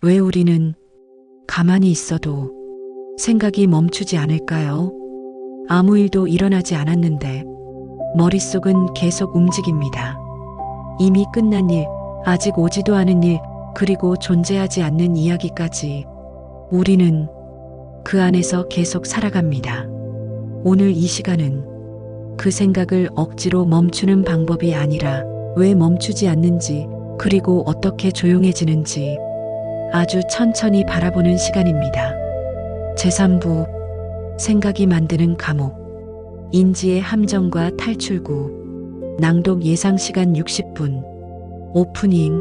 왜 우리는 가만히 있어도 생각이 멈추지 않을까요? 아무 일도 일어나지 않았는데 머릿속은 계속 움직입니다. 이미 끝난 일, 아직 오지도 않은 일, 그리고 존재하지 않는 이야기까지 우리는 그 안에서 계속 살아갑니다. 오늘 이 시간은 그 생각을 억지로 멈추는 방법이 아니라 왜 멈추지 않는지, 그리고 어떻게 조용해지는지 아주 천천히 바라보는 시간입니다. 제3부 생각이 만드는 감옥, 인지의 함정과 탈출구, 낭독 예상시간 60분. 오프닝.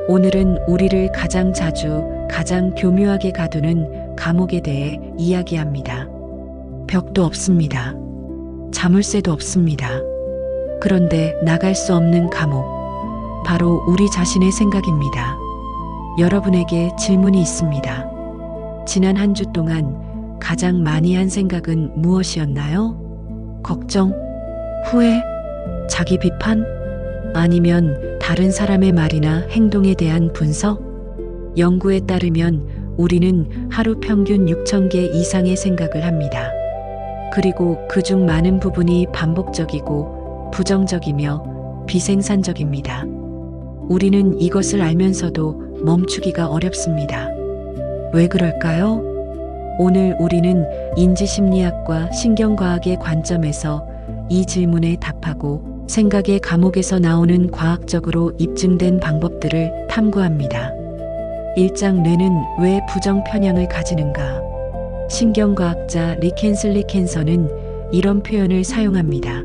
오늘은 우리를 가장 자주, 가장 교묘하게 가두는 감옥에 대해 이야기합니다. 벽도 없습니다. 자물쇠도 없습니다. 그런데 나갈 수 없는 감옥, 바로 우리 자신의 생각입니다. 여러분에게 질문이 있습니다. 지난 한 주 동안 가장 많이 한 생각은 무엇이었나요? 걱정? 후회? 자기 비판? 아니면 다른 사람의 말이나 행동에 대한 분석? 연구에 따르면 우리는 하루 평균 6,000개 이상의 생각을 합니다. 그리고 그중 많은 부분이 반복적이고 부정적이며 비생산적입니다. 우리는 이것을 알면서도 멈추기가 어렵습니다. 왜 그럴까요? 오늘 우리는 인지심리학과 신경과학의 관점에서 이 질문에 답하고 생각의 감옥에서 나오는 과학적으로 입증된 방법들을 탐구합니다. 1장 뇌는 왜 부정 편향을 가지는가? 신경과학자 리켄슬리켄서는 이런 표현을 사용합니다.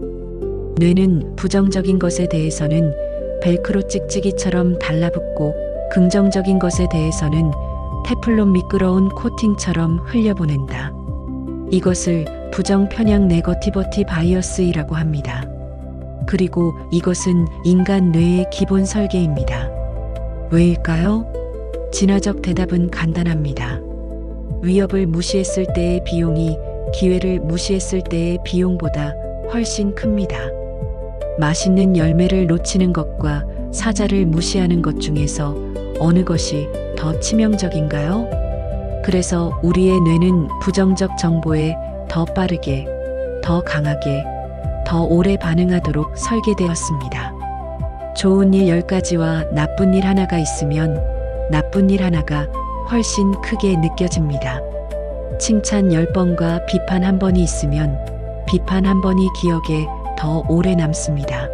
뇌는 부정적인 것에 대해서는 벨크로 찍찍이처럼 달라붙고 긍정적인 것에 대해서는 테플론 미끄러운 코팅처럼 흘려보낸다. 이것을 부정 편향 네거티버티 바이어스이라고 합니다. 그리고 이것은 인간 뇌의 기본 설계입니다. 왜일까요? 진화적 대답은 간단합니다. 위협을 무시했을 때의 비용이 기회를 무시했을 때의 비용보다 훨씬 큽니다. 맛있는 열매를 놓치는 것과 사자를 무시하는 것 중에서 어느 것이 더 치명적인가요? 그래서 우리의 뇌는 부정적 정보에 더 빠르게, 더 강하게, 더 오래 반응하도록 설계되었습니다. 좋은 일 10가지와 나쁜 일 하나가 있으면 나쁜 일 하나가 훨씬 크게 느껴집니다. 칭찬 10번과 비판 1번이 있으면 비판 1번이 기억에 더 오래 남습니다.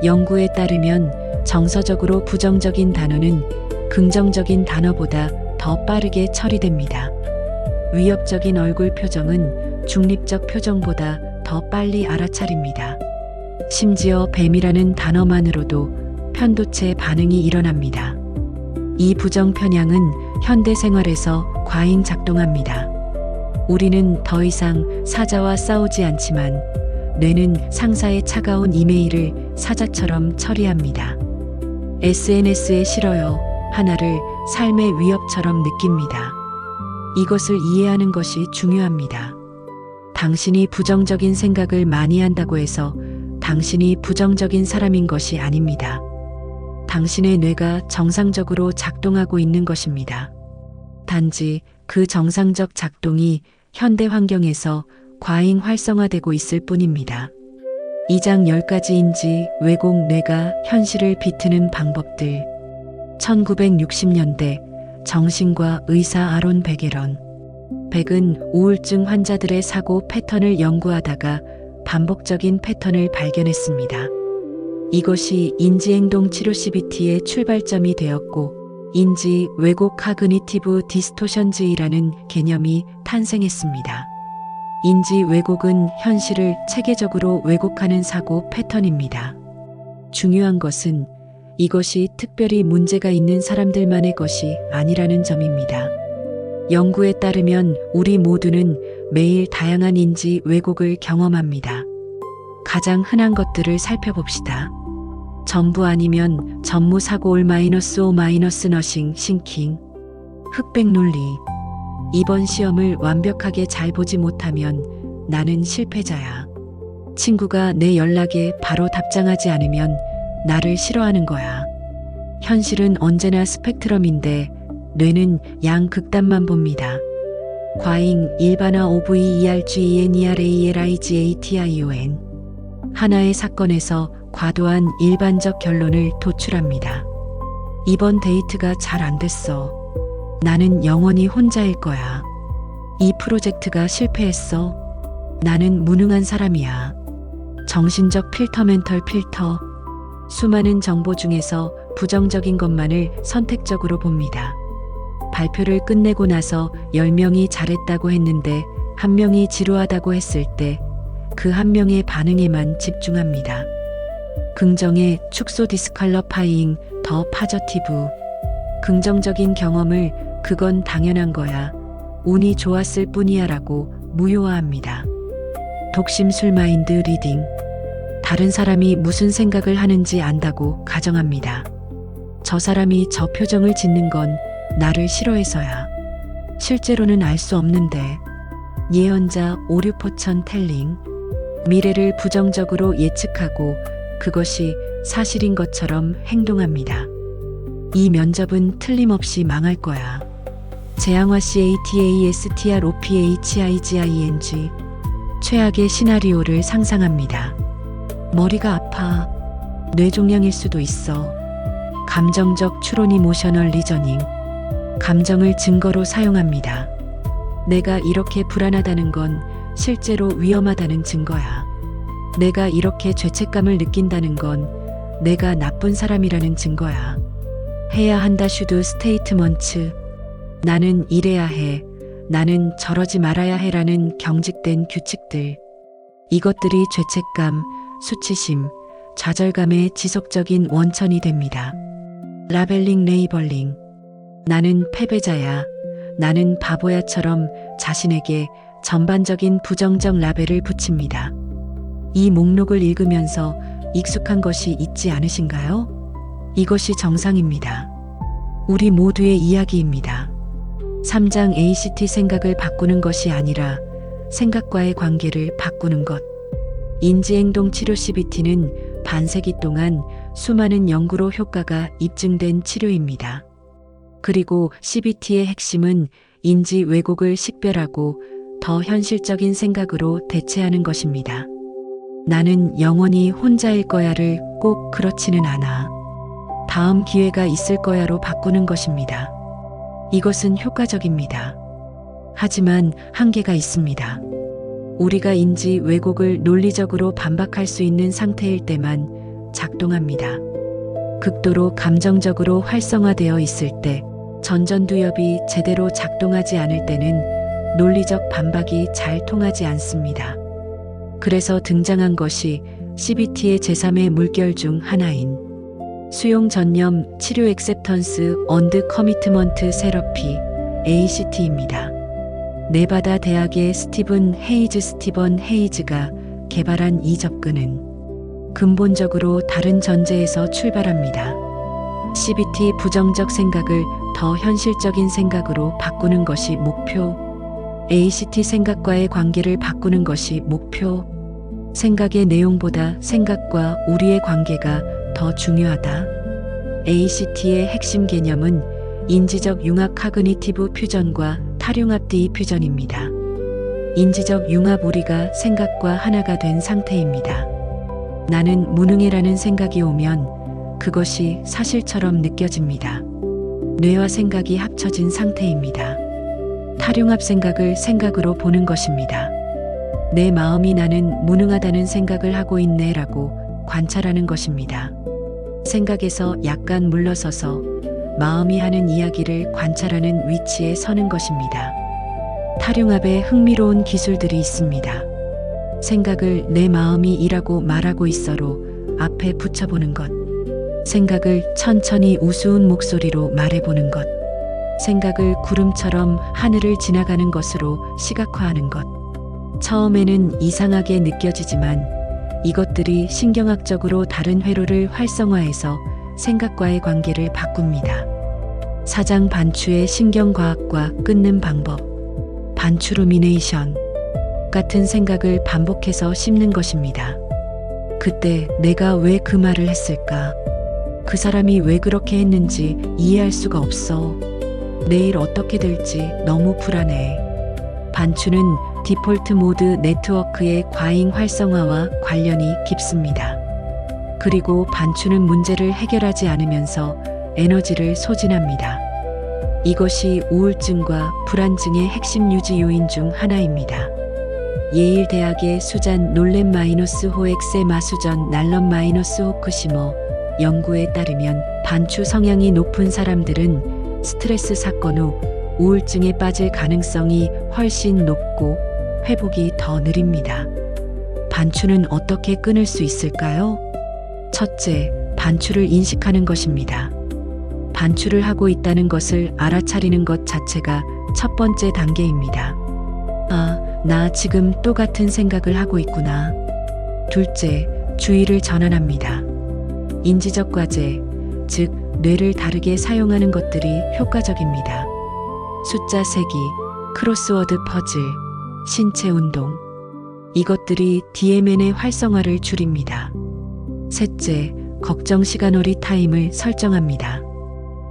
연구에 따르면 정서적으로 부정적인 단어는 긍정적인 단어보다 더 빠르게 처리됩니다. 위협적인 얼굴 표정은 중립적 표정보다 더 빨리 알아차립니다. 심지어 뱀이라는 단어만으로도 편도체 반응이 일어납니다. 이 부정 편향은 현대 생활에서 과잉 작동합니다. 우리는 더 이상 사자와 싸우지 않지만 뇌는 상사의 차가운 이메일을 사자처럼 처리합니다. SNS에 싫어요 하나를 삶의 위협처럼 느낍니다. 이것을 이해하는 것이 중요합니다. 당신이 부정적인 생각을 많이 한다고 해서 당신이 부정적인 사람인 것이 아닙니다. 당신의 뇌가 정상적으로 작동하고 있는 것입니다. 단지 그 정상적 작동이 현대 환경에서 과잉 활성화되고 있을 뿐입니다. 2장 10가지 인지 왜곡 뇌가 현실을 비트는 방법들. 1960년대 정신과 의사 아론 베게런. 백은 우울증 환자들의 사고 패턴을 연구하다가 반복적인 패턴을 발견했습니다. 이것이 인지행동 치료 CBT의 출발점이 되었고 인지 왜곡 카그니티브 디스토션즈이라는 개념이 탄생했습니다. 인지 왜곡은 현실을 체계적으로 왜곡하는 사고 패턴입니다. 중요한 것은 이것이 특별히 문제가 있는 사람들만의 것이 아니라는 점입니다. 연구에 따르면 우리 모두는 매일 다양한 인지 왜곡을 경험합니다. 가장 흔한 것들을 살펴봅시다. 전부 아니면 전무 사고 올 -5 너싱 싱킹. 흑백 논리. 이번 시험을 완벽하게 잘 보지 못하면 나는 실패자야. 친구가 내 연락에 바로 답장하지 않으면 나를 싫어하는 거야. 현실은 언제나 스펙트럼인데 뇌는 양극단만 봅니다. 과잉 일반화 OVERGENERALIGATION. 하나의 사건에서 과도한 일반적 결론을 도출합니다. 이번 데이트가 잘 안 됐어. 나는 영원히 혼자일 거야. 이 프로젝트가 실패했어. 나는 무능한 사람이야. 정신적 필터, 멘털 필터. 수많은 정보 중에서 부정적인 것만을 선택적으로 봅니다. 발표를 끝내고 나서 10명이 잘했다고 했는데 1명이 지루하다고 했을 때 그 1명의 반응에만 집중합니다. 긍정의 축소 디스퀄러파잉 더 파저티브. 긍정적인 경험을 그건 당연한 거야. 운이 좋았을 뿐이야 라고 무효화합니다. 독심술 마인드 리딩. 다른 사람이 무슨 생각을 하는지 안다고 가정합니다. 저 사람이 저 표정을 짓는 건 나를 싫어해서야. 실제로는 알 수 없는데. 예언자 오류포천 텔링. 미래를 부정적으로 예측하고 그것이 사실인 것처럼 행동합니다. 이 면접은 틀림없이 망할 거야. 재앙화 CATASTROPHIGING. 최악의 시나리오를 상상합니다. 머리가 아파. 뇌종양일 수도 있어. 감정적 추론 이모셔널 리저닝. 감정을 증거로 사용합니다. 내가 이렇게 불안하다는 건 실제로 위험하다는 증거야. 내가 이렇게 죄책감을 느낀다는 건 내가 나쁜 사람이라는 증거야. 해야 한다 슈드 스테이트먼츠. 나는 이래야 해. 나는 저러지 말아야 해라는 경직된 규칙들. 이것들이 죄책감, 수치심, 좌절감의 지속적인 원천이 됩니다. 라벨링 레이벌링. 나는 패배자야. 나는 바보야처럼 자신에게 전반적인 부정적 라벨을 붙입니다. 이 목록을 읽으면서 익숙한 것이 있지 않으신가요? 이것이 정상입니다. 우리 모두의 이야기입니다. 3장 ACT 생각을 바꾸는 것이 아니라 생각과의 관계를 바꾸는 것. 인지행동 치료 CBT는 반세기 동안 수많은 연구로 효과가 입증된 치료입니다. 그리고 CBT의 핵심은 인지 왜곡을 식별하고 더 현실적인 생각으로 대체하는 것입니다. 나는 영원히 혼자일 거야를 꼭 그렇지는 않아. 다음 기회가 있을 거야로 바꾸는 것입니다. 이것은 효과적입니다. 하지만 한계가 있습니다. 우리가 인지 왜곡을 논리적으로 반박할 수 있는 상태일 때만 작동합니다. 극도로 감정적으로 활성화되어 있을 때, 전전두엽이 제대로 작동하지 않을 때는 논리적 반박이 잘 통하지 않습니다. 그래서 등장한 것이 CBT의 제3의 물결 중 하나인 수용 전념 치료 액셉턴스 언드 커미트먼트 세러피 ACT입니다. 네바다 대학의 스티븐 헤이즈가 개발한 이 접근은 근본적으로 다른 전제에서 출발합니다. CBT 부정적 생각을 더 현실적인 생각으로 바꾸는 것이 목표. ACT 생각과의 관계를 바꾸는 것이 목표. 생각의 내용보다 생각과 우리의 관계가 더 중요하다. ACT의 핵심 개념은 인지적 융합 카그니티브 퓨전과 탈융합 디퓨전입니다. 인지적 융합 우리가 생각과 하나가 된 상태입니다. 나는 무능해라는 생각이 오면 그것이 사실처럼 느껴집니다. 뇌와 생각이 합쳐진 상태입니다. 탈융합 생각을 생각으로 보는 것입니다. 내 마음이 나는 무능하다는 생각을 하고 있네 라고 관찰하는 것입니다. 생각에서 약간 물러서서 마음이 하는 이야기를 관찰하는 위치에 서는 것입니다. 탈융합에 흥미로운 기술들이 있습니다. 생각을 내 마음이 이라고 말하고 있어로 앞에 붙여보는 것. 생각을 천천히 우스운 목소리로 말해보는 것. 생각을 구름처럼 하늘을 지나가는 것으로 시각화하는 것. 처음에는 이상하게 느껴지지만 이것들이 신경학적으로 다른 회로를 활성화해서 생각과의 관계를 바꿉니다. 사장 반추의 신경과학과 끊는 방법. 반추루미네이션. 같은 생각을 반복해서 씹는 것입니다. 그때 내가 왜 그 말을 했을까? 그 사람이 왜 그렇게 했는지 이해할 수가 없어. 내일 어떻게 될지 너무 불안해. 반추는 디폴트 모드 네트워크의 과잉 활성화와 관련이 깊습니다. 그리고 반추는 문제를 해결하지 않으면서 에너지를 소진합니다. 이것이 우울증과 불안증의 핵심 유지 요인 중 하나입니다. 예일대학의 수잔 놀렘 호엑세 마수전 날럼 호쿠시머 연구에 따르면 반추 성향이 높은 사람들은 스트레스 사건 후 우울증에 빠질 가능성이 훨씬 높고 회복이 더 느립니다. 반추는 어떻게 끊을 수 있을까요? 첫째, 반추를 인식하는 것입니다. 반추를 하고 있다는 것을 알아차리는 것 자체가 첫 번째 단계입니다. 아, 나 지금 또 같은 생각을 하고 있구나. 둘째, 주의를 전환합니다. 인지적 과제, 즉 뇌를 다르게 사용하는 것들이 효과적입니다. 숫자 세기, 크로스워드 퍼즐, 신체 운동. 이것들이 DMN의 활성화를 줄입니다. 셋째, 걱정 시간놀이 타임을 설정합니다.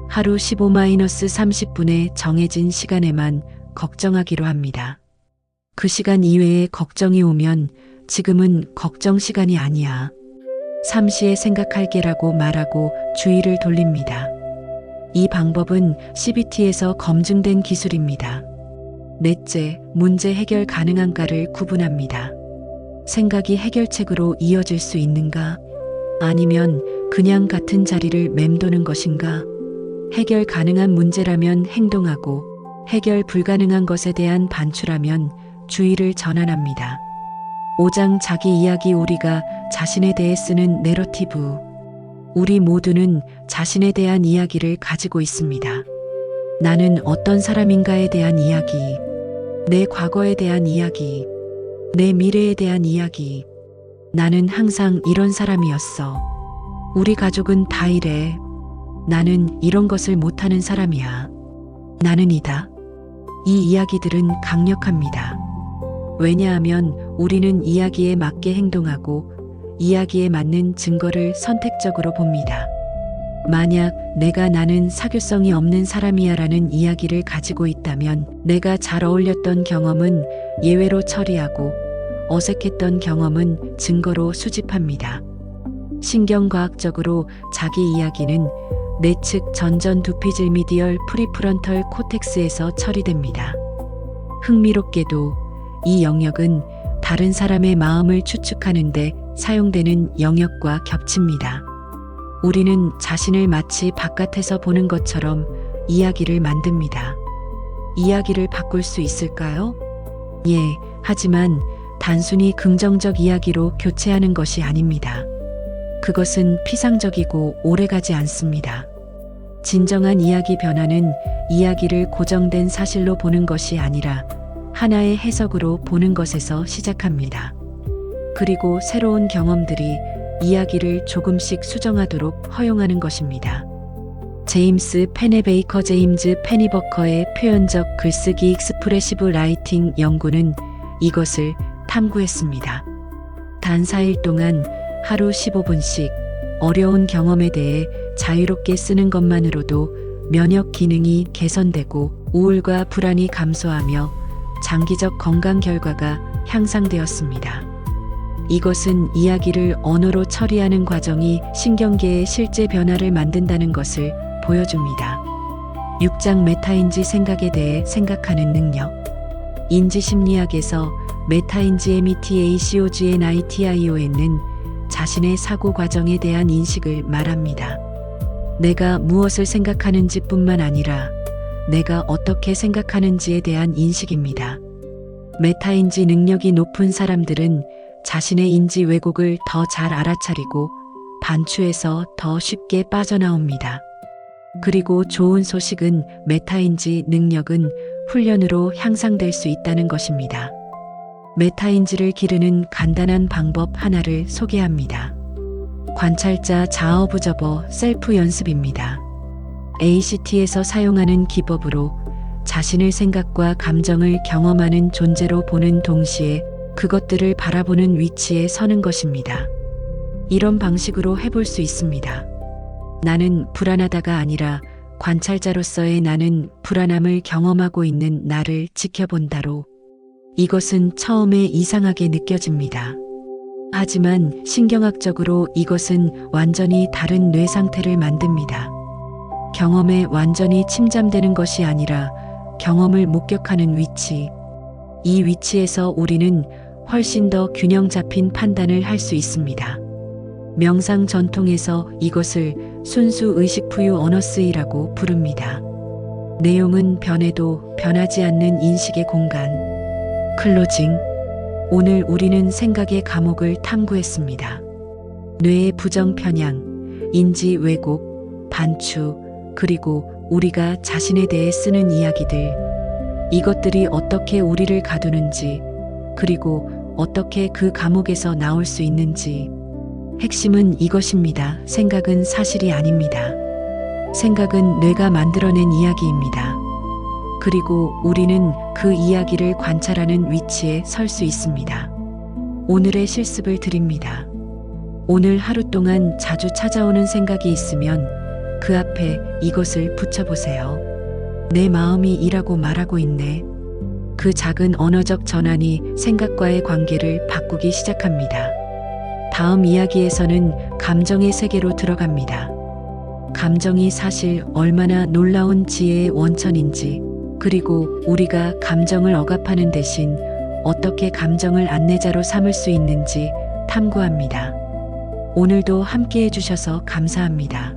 하루 15-30분의 정해진 시간에만 걱정하기로 합니다. 그 시간 이외에 걱정이 오면 지금은 걱정 시간이 아니야. 삼시에 생각할게라고 말하고 주의를 돌립니다. 이 방법은 CBT에서 검증된 기술입니다. 넷째, 문제 해결 가능한가를 구분합니다. 생각이 해결책으로 이어질 수 있는가? 아니면 그냥 같은 자리를 맴도는 것인가? 해결 가능한 문제라면 행동하고 해결 불가능한 것에 대한 반추라면 주의를 전환합니다. 5장 자기 이야기 우리가 자신에 대해 쓰는 내러티브. 우리 모두는 자신에 대한 이야기를 가지고 있습니다. 나는 어떤 사람인가에 대한 이야기, 내 과거에 대한 이야기, 내 미래에 대한 이야기. 나는 항상 이런 사람이었어. 우리 가족은 다 이래. 나는 이런 것을 못하는 사람이야. 나는 이다. 이 이야기들은 강력합니다. 왜냐하면 우리는 이야기에 맞게 행동하고 이야기에 맞는 증거를 선택적으로 봅니다. 만약 내가 나는 사교성이 없는 사람이야 라는 이야기를 가지고 있다면 내가 잘 어울렸던 경험은 예외로 처리하고 어색했던 경험은 증거로 수집합니다. 신경과학적으로 자기 이야기는 내측 전전 두피질 미디얼 프리프런털 코텍스에서 처리됩니다. 흥미롭게도 이 영역은 다른 사람의 마음을 추측하는 데 사용되는 영역과 겹칩니다. 우리는 자신을 마치 바깥에서 보는 것처럼 이야기를 만듭니다. 이야기를 바꿀 수 있을까요? 예, 하지만 단순히 긍정적 이야기로 교체하는 것이 아닙니다. 그것은 피상적이고 오래가지 않습니다. 진정한 이야기 변화는 이야기를 고정된 사실로 보는 것이 아니라 하나의 해석으로 보는 것에서 시작합니다. 그리고 새로운 경험들이 이야기를 조금씩 수정하도록 허용하는 것입니다. 제임스 페네베이커 제임즈 페니버커의 표현적 글쓰기 익스프레시브 라이팅 연구는 이것을 탐구했습니다. 단 4일 동안 하루 15분씩 어려운 경험에 대해 자유롭게 쓰는 것만으로도 면역 기능이 개선되고 우울과 불안이 감소하며 장기적 건강 결과가 향상되었습니다. 이것은 이야기를 언어로 처리하는 과정이 신경계의 실제 변화를 만든다는 것을 보여줍니다. 6장 메타인지 생각에 대해 생각하는 능력. 인지심리학에서 메타인지 METACOGNITION은 자신의 사고 과정에 대한 인식을 말합니다. 내가 무엇을 생각하는지 뿐만 아니라 내가 어떻게 생각하는지에 대한 인식입니다. 메타인지 능력이 높은 사람들은 자신의 인지 왜곡을 더 잘 알아차리고 반추에서 더 쉽게 빠져나옵니다. 그리고 좋은 소식은 메타인지 능력은 훈련으로 향상될 수 있다는 것입니다. 메타인지를 기르는 간단한 방법 하나를 소개합니다. 관찰자 자아 오브저버 셀프 연습입니다. ACT에서 사용하는 기법으로 자신을 생각과 감정을 경험하는 존재로 보는 동시에 그것들을 바라보는 위치에 서는 것입니다. 이런 방식으로 해볼 수 있습니다. 나는 불안하다가 아니라 관찰자로서의 나는 불안함을 경험하고 있는 나를 지켜본다로 이것은 처음에 이상하게 느껴집니다. 하지만 신경학적으로 이것은 완전히 다른 뇌 상태를 만듭니다. 경험에 완전히 침잠되는 것이 아니라 경험을 목격하는 위치. 이 위치에서 우리는 훨씬 더 균형 잡힌 판단을 할 수 있습니다. 명상 전통에서 이것을 순수 의식 부유 어너스이라고 부릅니다. 내용은 변해도 변하지 않는 인식의 공간. 클로징. 오늘 우리는 생각의 감옥을 탐구했습니다. 뇌의 부정 편향, 인지 왜곡, 반추, 그리고 우리가 자신에 대해 쓰는 이야기들. 이것들이 어떻게 우리를 가두는지, 그리고 어떻게 그 감옥에서 나올 수 있는지. 핵심은 이것입니다. 생각은 사실이 아닙니다. 생각은 뇌가 만들어낸 이야기입니다. 그리고 우리는 그 이야기를 관찰하는 위치에 설 수 있습니다. 오늘의 실습을 드립니다. 오늘 하루 동안 자주 찾아오는 생각이 있으면 그 앞에 이것을 붙여보세요. 내 마음이 이라고 말하고 있네. 그 작은 언어적 전환이 생각과의 관계를 바꾸기 시작합니다. 다음 이야기에서는 감정의 세계로 들어갑니다. 감정이 사실 얼마나 놀라운 지혜의 원천인지, 그리고 우리가 감정을 억압하는 대신 어떻게 감정을 안내자로 삼을 수 있는지 탐구합니다. 오늘도 함께 해주셔서 감사합니다.